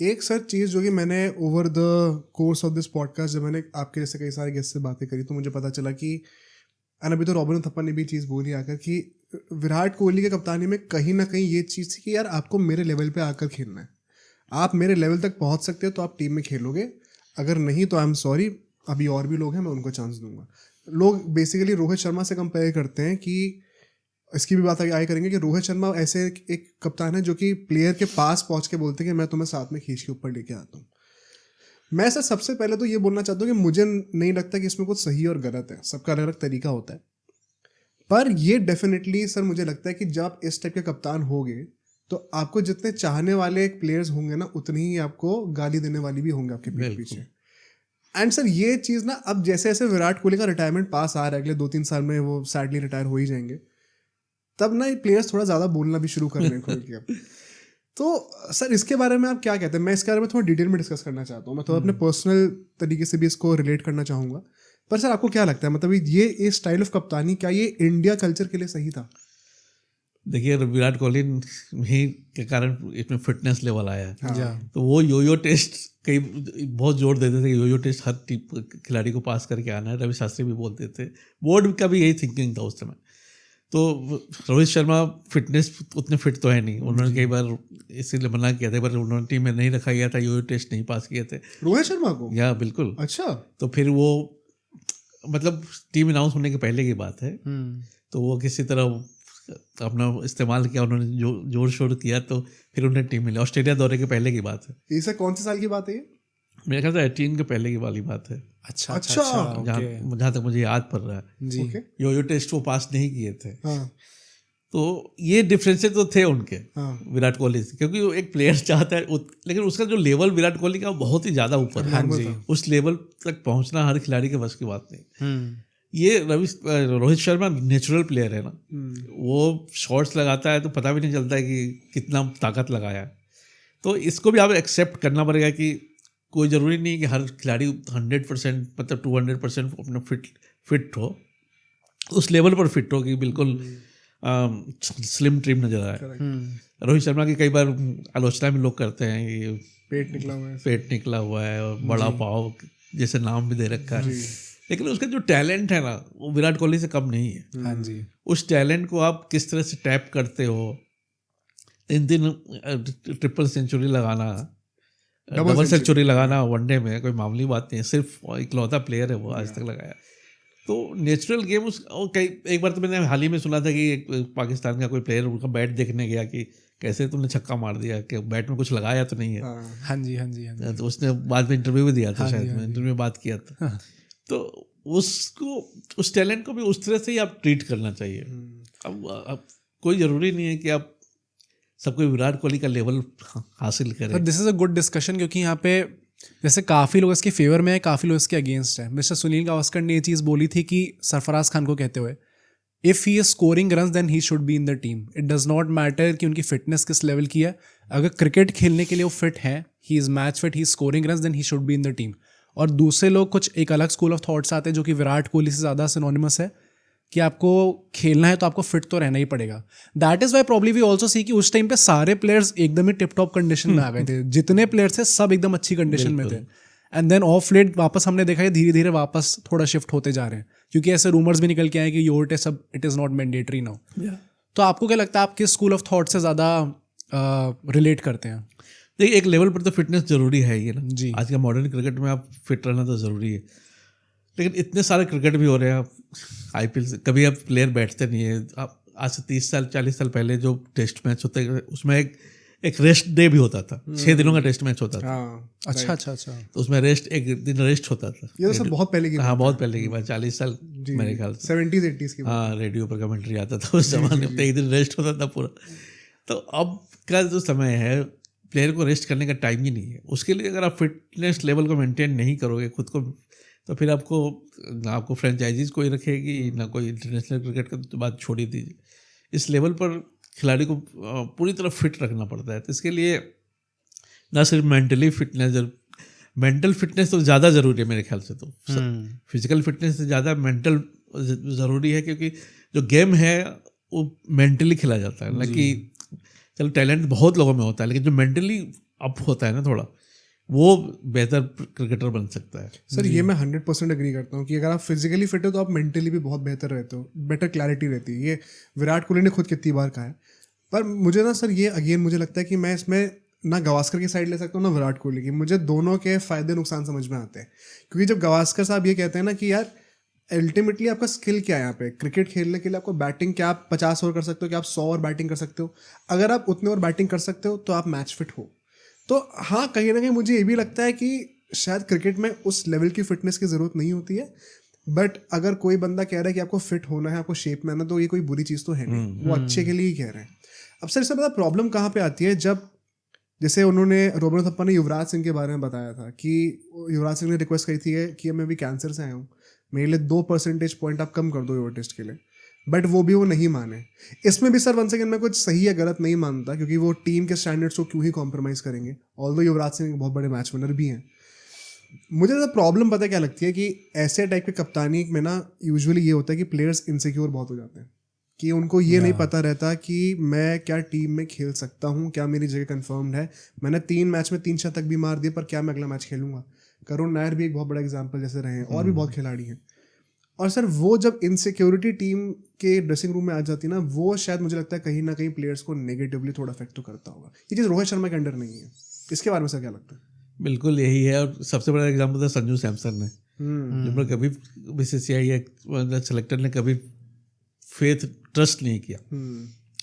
एक सर चीज़ जो कि मैंने over the course of this podcast जब मैंने आपके जैसे कई सारे गेस्ट से बातें करी तो मुझे पता चला कि अभी तो रॉबिन थप्पा ने भी चीज़ बोली आकर कि विराट कोहली के कप्तानी में कहीं ना कहीं ये चीज़ थी कि यार आपको मेरे लेवल पे आकर खेलना है, आप मेरे लेवल तक पहुंच सकते हो तो आप टीम में खेलोगे, अगर नहीं तो आई एम सॉरी, अभी और भी लोग हैं मैं उनको चांस दूंगा। लोग बेसिकली रोहित शर्मा से कंपेयर करते हैं कि इसकी भी बात आगे करेंगे कि रोहित शर्मा ऐसे एक कप्तान है जो कि प्लेयर के पास पहुंच के बोलते हैं कि मैं तुम्हें साथ में खींच के ऊपर लेके आता हूँ। मैं सर सबसे पहले तो ये बोलना चाहता हूँ कि मुझे नहीं लगता कि इसमें कुछ सही और गलत है, सबका अलग अलग तरीका होता है, पर ये डेफिनेटली सर मुझे लगता है कि जब आप इस टाइप के कप्तान होगे तो आपको जितने चाहने वाले प्लेयर्स होंगे ना उतनी ही आपको गाली देने वाली भी होंगे आपके पीछे। एंड सर ये चीज़ ना अब जैसे जैसे विराट कोहली का रिटायरमेंट पास आ रहा है, अगले 2-3 साल में वो सैडली रिटायर हो ही जाएंगे, तब ना ये प्लेयर्स थोड़ा ज़्यादा बोलना भी शुरू कर रहे हैं खोल के अब। तो सर इसके बारे में आप क्या कहते हैं? मैं इसके बारे में थोड़ा डिटेल में डिस्कस करना चाहता हूँ, मैं थोड़ा अपने पर्सनल तरीके से भी इसको रिलेट करना चाहूँगा, पर सर आपको क्या लगता है मतलब ये स्टाइल ऑफ कप्तानी क्या ये इंडिया कल्चर के लिए सही था? देखिए विराट कोहली ही के कारण इसमें फिटनेस लेवल आया है। तो वो योयो टेस्ट कई बहुत जोर देते थे, योयो टेस्ट हर खिलाड़ी को पास करके आना है। रवि शास्त्री भी बोलते थे, बोर्ड का भी यही थिंकिंग था उस समय। तो रोहित शर्मा फिटनेस उतने फिट तो है नहीं, उन्होंने कई बार इसीलिए मना किया था, पर उन्होंने टीम में नहीं रखा गया था, योयो टेस्ट नहीं पास किए थे रोहित शर्मा को। या बिल्कुल। अच्छा। तो फिर वो मतलब टीम अनाउंस होने के पहले की बात है, तो वो किसी तरह अपना इस्तेमाल किया, उन्होंने जो जोर शोर किया तो फिर उन्हें टीम मिली। ऑस्ट्रेलिया दौरे के पहले की बात है। ये सर कौन से साल की बात है ये? मेरे ख्याल से 18 के पहले की वाली बात है। अच्छा। जहाँ तक मुझे याद पड़ रहा है जी। यो टेस्ट वो पास नहीं किए थे। हाँ। तो ये डिफरेंसेस तो थे उनके विराट कोहली से, क्योंकि वो एक प्लेयर चाहता है लेकिन उसका जो लेवल विराट कोहली का बहुत ही ज़्यादा ऊपर है। उस लेवल तक पहुँचना हर खिलाड़ी के बस की बात नहीं। ये रोहित शर्मा नेचुरल प्लेयर है ना, वो शॉट्स लगाता है तो पता भी नहीं चलता है कि कितना ताकत लगाया है। तो इसको भी आप एक्सेप्ट करना पड़ेगा कि कोई ज़रूरी नहीं कि हर खिलाड़ी 100% मतलब 200% अपना फिट हो, उस लेवल पर फिट हो कि बिल्कुल स्लिम ट्रिम नजर आए। रोहित शर्मा की कई बार आलोचना में लोग करते हैं ये पेट निकला हुआ है और बड़ा पाव जैसे नाम भी दे रखा है, लेकिन उसका जो टैलेंट है ना वो विराट कोहली से कम नहीं है। हाँ जी। उस टैलेंट को आप किस तरह से टैप करते हो, 3 ट्रिपल सेंचुरी लगाना, डबल सेंचुरी लगाना वनडे में कोई मामूली बात नहीं है। सिर्फ इकलौता प्लेयर है वो आज तक लगाया। तो नेचुरल गेम एक बार तो मैंने हाल ही में सुना था कि एक पाकिस्तान का कोई प्लेयर उनका बैट देखने गया कि कैसे तुमने छक्का मार दिया, कि बैट में कुछ लगाया तो नहीं है। हाँ जी। तो उसने बाद में इंटरव्यू भी दिया था, शायद मैं इंटरव्यू में बात किया था। तो उसको उस टैलेंट को भी उस तरह से ही आप ट्रीट करना चाहिए। अब कोई ज़रूरी नहीं है कि आप सबको विराट कोहली का लेवल हासिल करें। This is a good discussion, क्योंकि यहाँ पे जैसे काफ़ी लोग इसके फेवर में है, काफ़ी लोग इसके अगेंस्ट है। मिस्टर सुनील गावस्कर ने ये चीज़ बोली थी कि सरफराज खान को कहते हुए, if he is scoring runs then he should be in the team. It does not matter कि उनकी फिटनेस किस लेवल की है, अगर क्रिकेट खेलने के लिए वो फिट है, he is match fit, he is scoring runs, then he should be in the team. और दूसरे लोग कुछ एक अलग स्कूल ऑफ थॉट्स आते हैं जो कि विराट कोहली से ज़्यादा सिनोनिमस है कि आपको खेलना है तो आपको फिट तो रहना ही पड़ेगा। That is why probably we also see कि उस टाइम पे सारे प्लेयर्स एकदम ही टिप टॉप कंडीशन में आ गए थे। जितने प्लेयर्स थे सब एकदम अच्छी कंडीशन में थे। एंड देन ऑफ लेट वापस हमने देखा है धीरे धीरे वापस थोड़ा शिफ्ट होते जा रहे हैं, क्योंकि ऐसे रूमर्स भी निकल के आए कि योर टेस्ट अब it is not mandatory now. तो आपको क्या लगता है, आप किस स्कूल ऑफ थॉट से ज़्यादा रिलेट करते हैं? देखिए एक लेवल पर तो फिटनेस ज़रूरी है ही ना जी। आज के मॉडर्न क्रिकेट में आप फिट रहना तो ज़रूरी है, लेकिन इतने सारे क्रिकेट भी हो रहे हैं। IPL से कभी अब प्लेयर बैठते नहीं है। आप आज से 30 साल 40 साल पहले जो टेस्ट मैच होते उसमें एक रेस्ट डे भी होता था, 6 दिनों का टेस्ट मैच होता था। अच्छा। तो उसमें एक दिन रेस्ट होता था। ये तो सब बहुत पहले की हाँ बहुत पहले की बात, 40 साल मेरे ख्याल से 70s 80s की। हाँ रेडियो पर कमेंट्री आता था उस जमाने में, एक दिन रेस्ट होता था पूरा। तो अब का जो समय है प्लेयर को रेस्ट करने का टाइम ही नहीं है। उसके लिए अगर आप फिटनेस लेवल को मेंटेन नहीं करोगे खुद को, तो फिर आपको फ्रेंचाइजीज कोई रखेगी ना कोई इंटरनेशनल क्रिकेट का, तो बात छोड़ ही दीजिए। इस लेवल पर खिलाड़ी को पूरी तरह फिट रखना पड़ता है। तो इसके लिए ना सिर्फ मेंटल फिटनेस तो ज़्यादा ज़रूरी है मेरे ख्याल से। तो फिजिकल फिटनेस से ज़्यादा मेंटल ज़रूरी है, क्योंकि जो गेम है वो मेंटली खेला जाता है ना कि चलो टैलेंट बहुत लोगों में होता है, लेकिन जो मेंटली अप होता है ना थोड़ा, वो बेहतर क्रिकेटर बन सकता है। सर ये मैं 100% एग्री करता हूँ कि अगर आप फिजिकली फिट हो तो आप मेंटली भी बहुत बेहतर रहते हो, बेटर क्लैरिटी रहती है। ये विराट कोहली ने खुद कितनी बार कहा है। पर मुझे ना सर ये अगेन मुझे लगता है कि मैं इसमें ना गावस्कर की साइड ले सकता हूँ ना विराट कोहली की। मुझे दोनों के फायदे नुकसान समझ में आते हैं, क्योंकि जब गावस्कर साहब ये कहते हैं ना कि यार अल्टीमेटली आपका स्किल क्या है यहाँ पे, क्रिकेट खेलने के लिए आपको बैटिंग क्या आप 50 ओवर कर सकते हो, क्या आप 100 ओवर बैटिंग कर सकते हो। अगर आप उतने ओवर बैटिंग कर सकते हो तो आप मैच फिट हो। तो हाँ, कहीं ना कहीं मुझे ये भी लगता है कि शायद क्रिकेट में उस लेवल की फिटनेस की ज़रूरत नहीं होती है। बट अगर कोई बंदा कह रहा है कि आपको फिट होना है, आपको शेप में आना, तो ये कोई बुरी चीज़ तो है नहीं, वो अच्छे के लिए ही कह रहे हैं। अब सर इससे पता प्रॉब्लम कहाँ पे आती है, जब जैसे उन्होंने रोबन थप्पा ने युवराज सिंह के बारे में बताया था कि युवराज सिंह ने रिक्वेस्ट करी थी कि मैं भी कैंसर से आया हूँ, मेरे लिए 2 परसेंटेज पॉइंट आप कम कर दो योर टेस्ट के लिए। बट वो भी वो नहीं माने। इसमें भी सर वन सेकेंड मैं कुछ सही या गलत नहीं मानता, क्योंकि वो टीम के स्टैंडर्ड्स को क्यों ही कॉम्प्रोमाइज़ करेंगे। ऑल्दो युवराज सिंह बहुत बड़े मैच विनर भी हैं। मुझे तो प्रॉब्लम पता क्या लगती है कि ऐसे टाइप के कप्तानी में ना यूजुअली ये होता है कि प्लेयर्स इनसिक्योर बहुत हो जाते हैं, कि उनको ये नहीं पता रहता कि मैं क्या टीम में खेल सकता हूँ, क्या मेरी जगह कंफर्म्ड है। मैंने 3 मैच में 3 शतक भी मार दिए, पर क्या मैं अगला मैच खेलूंगा। करुण नायर भी एक बहुत बड़ा एग्जाम्पल जैसे रहे हैं, और भी बहुत खिलाड़ी हैं। और सर वो जब इनसिक्योरिटी टीम के ड्रेसिंग रूम में आ जाती है ना, वो शायद मुझे लगता है कहीं ना कहीं प्लेयर्स को नेगेटिवली थोड़ा अफेक्ट तो करता होगा। ये चीज़ रोहित शर्मा के अंडर नहीं है। इसके बारे में सर क्या लगता है? बिल्कुल यही है, और सबसे बड़ा एग्जाम्पल था संजू सैमसन ने, जिन पर कभी बीसीसीआई या सेलेक्टर ने कभी फेथ ट्रस्ट नहीं किया,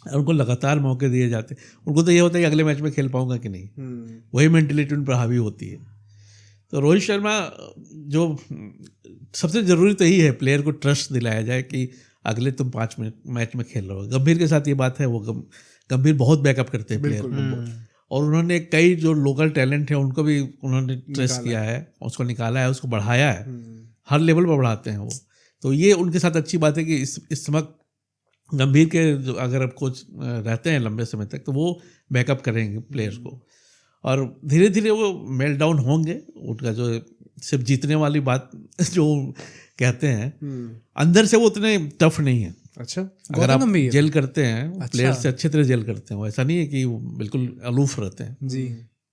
और उनको लगातार मौके दिए जाते। उनको तो ये होता है कि अगले मैच में खेल पाऊंगा कि नहीं, वही मेंटलिटी उन पर हावी होती है। तो रोहित शर्मा जो सबसे ज़रूरी तो यही है, प्लेयर को ट्रस्ट दिलाया जाए कि अगले तुम 5 मैच में खेल रहे हो। गंभीर के साथ ये बात है, वो गंभीर बहुत बैकअप करते हैं प्लेयर को, और उन्होंने कई जो लोकल टैलेंट है उनको भी उन्होंने ट्रेस किया है, उसको निकाला है, उसको बढ़ाया है, हर लेवल पर बढ़ाते हैं वो। तो ये उनके साथ अच्छी बात है कि इस समय गंभीर के जो अगर अब कोच रहते हैं लंबे समय तक, तो वो बैकअप करेंगे प्लेयर्स को, और धीरे धीरे वो मेल्ट डाउन होंगे। उनका जो सिर्फ जीतने वाली बात जो कहते हैं, अंदर से वो उतने टफ नहीं है। अच्छा, अगर आप जेल करते हैं प्लेयर से, अच्छे तरह जेल करते हैं, वो ऐसा नहीं है कि वो बिल्कुल अलूफ रहते हैं जी।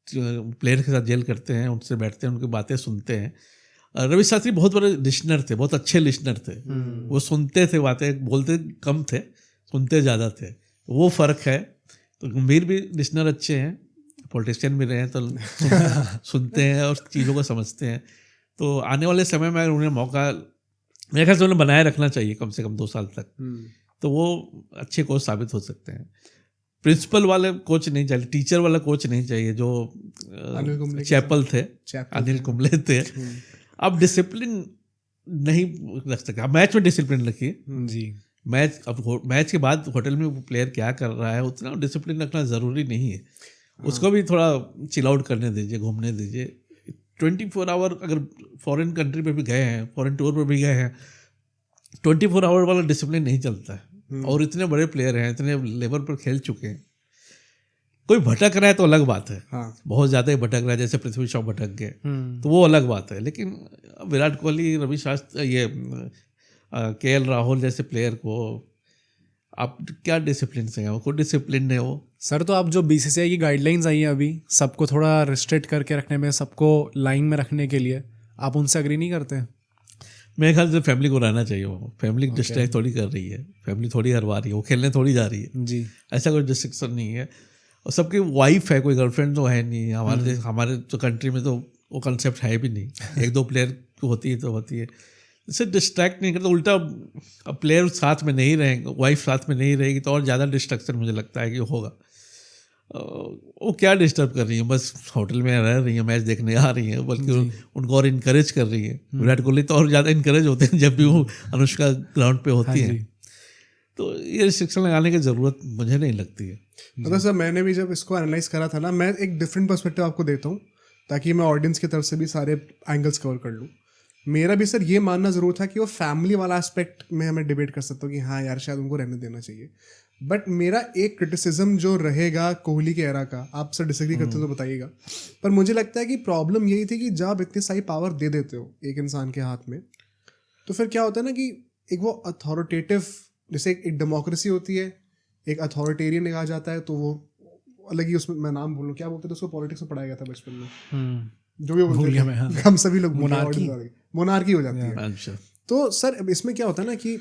प्लेयर के साथ जेल करते हैं, उनसे बैठते हैं, उनकी बातें सुनते हैं। रवि शास्त्री बहुत बड़े लिसनर थे, बहुत अच्छे लिसनर थे। वो सुनते थे, बातें बोलते कम थे, सुनते ज़्यादा थे, वो फ़र्क है। तो गंभीर भी लिसनर अच्छे हैं, पॉलिटिशियन भी रहे हैं, तो सुनते हैं और चीज़ों को समझते हैं। तो आने वाले समय में अगर उन्हें मौका, मेरे ख्याल से उन्हें बनाए रखना चाहिए कम से कम 2 साल तक, तो वो अच्छे कोच साबित हो सकते हैं। प्रिंसिपल वाले कोच नहीं चाहिए, टीचर वाला कोच नहीं चाहिए, जो चैपल थे, अनिल कुंबले थे। अब डिसिप्लिन नहीं रख सकते, अब मैच में डिसिप्लिन रखिए जी। मैच के बाद होटल में वो प्लेयर क्या कर रहा है, उतना डिसिप्लिन रखना ज़रूरी नहीं है। उसको भी थोड़ा चिल आउट करने दीजिए, घूमने दीजिए। 24 आवर अगर फॉरेन कंट्री पे भी गए हैं, फॉरेन टूर पे भी गए हैं, 24 आवर वाला डिसिप्लिन नहीं चलता है। और इतने बड़े प्लेयर हैं, इतने लेवल पर खेल चुके हैं, कोई भटक रहा है तो अलग बात है। हाँ। बहुत ज़्यादा ही भटक रहा है, जैसे पृथ्वी शॉ भटक गए, तो वो अलग बात है। लेकिन विराट कोहली, रवि शास्त्री, ये केएल राहुल जैसे प्लेयर को आप क्या डिसिप्लिन से हैं? वो कोई डिसिप्लिन है वो। सर तो आप जो बीसीसीआई की गाइडलाइंस आई हैं अभी, सबको थोड़ा रिस्ट्रिक्ट करके रखने में, सबको लाइन में रखने के लिए, आप उनसे एग्री नहीं करते हैं? मेरे ख्याल से फैमिली को रहना चाहिए। वो फैमिली डिस्ट्रैक्ट थोड़ी कर रही है, फैमिली थोड़ी हरवा रही है, वो खेलने थोड़ी जा रही है जी। ऐसा कोई डिस्ट्रिक्शन नहीं है। और सबकी वाइफ है, कोई गर्लफ्रेंड तो है नहीं। हमारे तो कंट्री में तो वो कंसेप्ट है भी नहीं। 1-2 प्लेयर होती है तो होती है, इससे डिस्ट्रैक्ट नहीं करता। उल्टा अब प्लेयर साथ में नहीं रहेंगे, वाइफ साथ में नहीं रहेगी तो और ज़्यादा डिस्ट्रक्शन मुझे लगता है कि होगा। वो क्या डिस्टर्ब कर रही है, बस होटल में रह रही है, मैच देखने आ रही है, बल्कि उनको और इनकरेज कर रही है। विराट कोहली तो और ज़्यादा इनकरेज होते हैं जब भी वो अनुष्का ग्राउंड पे होती है। तो ये रिस्ट्रिक्शन लगाने की ज़रूरत मुझे नहीं लगती है। मतलब सर मैंने भी जब इसको एनालाइज करा था ना, मैं एक डिफरेंट पर्सपेक्टिव आपको देता हूँ ताकि मैं ऑडियंस की तरफ से भी सारे एंगल्स कवर कर लूँ। मेरा भी सर ये मानना ज़रूर था कि वो फैमिली वाला एस्पेक्ट में हमें डिबेट कर सकता हूँ कि हाँ यार शायद उनको रहने देना चाहिए। बट मेरा एक क्रिटिसिज्म जो रहेगा कोहली के एरा का, आप सर डिसएग्री करते हो तो बताइएगा, पर मुझे लगता है कि प्रॉब्लम यही थी कि जब आप इतनी सारी पावर दे देते हो एक इंसान के हाथ में, तो फिर क्या होता है ना कि एक वो अथॉरिटेटिव, जैसे एक डेमोक्रेसी होती है, एक अथॉरिटेरियन कहा जाता है, तो वो अलग ही उसमें मैं नाम भूल, क्या बोलते थे उसको, पॉलिटिक्स में पढ़ाया गया था बचपन में, जो भी भूल बोलते गया थे, मैं, हाँ। हम सभी लोग मोनार्की हो जाती है। अच्छा, तो सर अब इसमें क्या होता है ना कि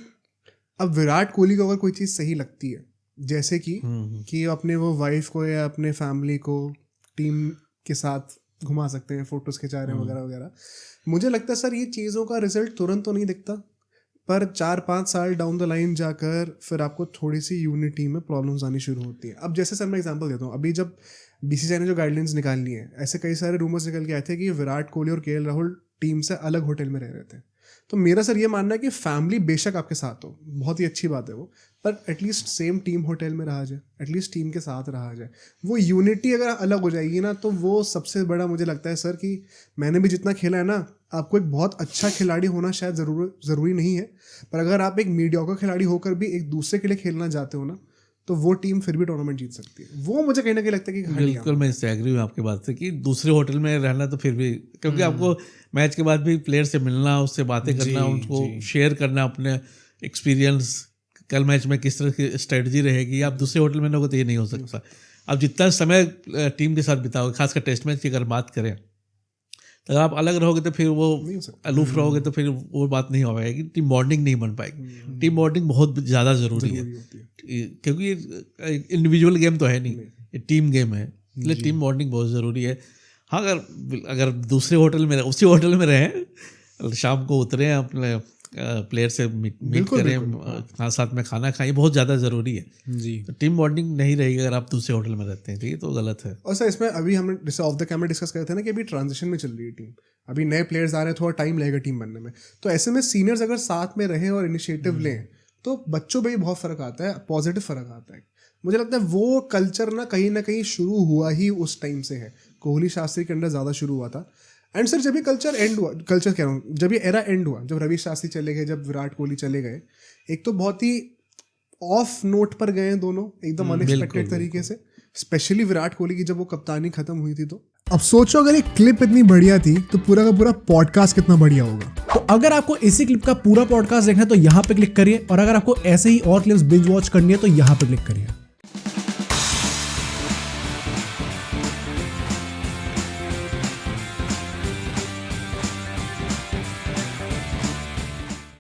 अब विराट कोहली को अगर कोई चीज़ सही लगती है, जैसे कि अपने वो वाइफ को या अपने फैमिली को टीम के साथ घुमा सकते हैं, फोटोज खिंचा रहे हैं वगैरह वगैरह, मुझे लगता है सर ये चीज़ों का रिजल्ट तुरंत तो नहीं दिखता, पर 4-5 साल डाउन द लाइन जाकर फिर आपको थोड़ी सी यूनिटी में प्रॉब्लम्स आनी शुरू होती हैं। अब जैसे सर मैं एग्जांपल देता हूँ, अभी जब बीसीसीआई ने जो गाइडलाइंस निकालनी है, ऐसे कई सारे रूमर्स निकल के आए थे कि विराट कोहली और केएल राहुल टीम से अलग होटल में रह रहे थे। तो मेरा सर ये मानना है कि फैमिली बेशक आपके साथ हो, बहुत ही अच्छी बात है वो, पर एटलीस्ट सेम टीम होटल में रहा जाए, एटलीस्ट टीम के साथ रहा जाए। वो यूनिटी अगर अलग हो जाएगी ना, तो वो सबसे बड़ा मुझे लगता है सर कि मैंने भी जितना खेला है ना, आपको एक बहुत अच्छा खिलाड़ी होना शायद ज़रूरी नहीं है, पर अगर आप एक मीडियोकर खिलाड़ी होकर भी एक दूसरे के लिए खेलना चाहते हो ना, तो वो टीम फिर भी टूर्नामेंट जीत सकती है। वो मुझे कहीं ना कहीं लगता है कि बिल्कुल मैं इससे एग्री हूँ आपकी बात से कि दूसरे होटल में रहना तो फिर भी, क्योंकि आपको मैच के बाद भी प्लेयर से मिलना, उससे बातें करना, उनको शेयर करना अपने एक्सपीरियंस, कल मैच में किस तरह की स्ट्रेटजी रहेगी, आप दूसरे होटल में रहोगे तो ये नहीं हो सकता। आप जितना समय टीम के साथ बिताओगे, खासकर टेस्ट मैच की अगर बात करें, तो अगर आप अलग रहोगे तो फिर वो अलूफ रहोगे तो फिर वो बात नहीं हो पाएगी, टीम बॉन्डिंग नहीं बन पाएगी। टीम बॉन्डिंग बहुत ज़्यादा ज़रूरी है, क्योंकि इंडिविजुअल गेम तो है नहीं, ये टीम गेम है, इसलिए टीम बॉन्डिंग बहुत ज़रूरी है। हाँ, अगर दूसरे होटल में, उसी होटल में रहें, शाम को उतरें, अपने प्लेयर से मीट करें, साथ में खाना खाएं, बहुत ज़्यादा ज़रूरी है जी। तो टीम बॉन्डिंग नहीं रहेगी अगर आप दूसरे होटल में रहते हैं, ठीक है, तो गलत है। और सर इसमें अभी हमने जैसे ऑफ द कैमरा डिस्कस करते थे ना कि अभी ट्रांजिशन में चल रही है टीम, अभी नए प्लेयर्स आ रहे हैं, थोड़ा टाइम लगेगा टीम बनने में, तो ऐसे में सीनियर्स अगर साथ में रहें और इनिशिएटिव लें तो बच्चों में भी बहुत फ़र्क आता है, पॉजिटिव फ़र्क आता है। मुझे लगता है वो कल्चर ना कहीं शुरू हुआ ही उस टाइम से है, कोहली शास्त्री के अंदर ज़्यादा शुरू हुआ था। एंड सर जब ये कल्चर एंड हुआ, कल्चर कह रहा हूँ, जब ये एरा एंड हुआ, जब रवि शास्त्री चले गए, जब विराट कोहली चले गए, एक तो बहुत ही ऑफ नोट पर गए दोनों, एकदम अनएक्सपेक्टेड तरीके से, स्पेशली विराट कोहली की जब वो कप्तानी खत्म हुई थी। तो अब सोचो अगर ये क्लिप इतनी बढ़िया थी तो पूरा का पूरा पॉडकास्ट कितना बढ़िया होगा। तो अगर आपको इसी क्लिप का पूरा पॉडकास्ट देखना है तो यहाँ पे क्लिक करिए, और अगर आपको ऐसे ही और क्लिप्स बिंज वॉच करनी है तो यहाँ पे क्लिक करिए।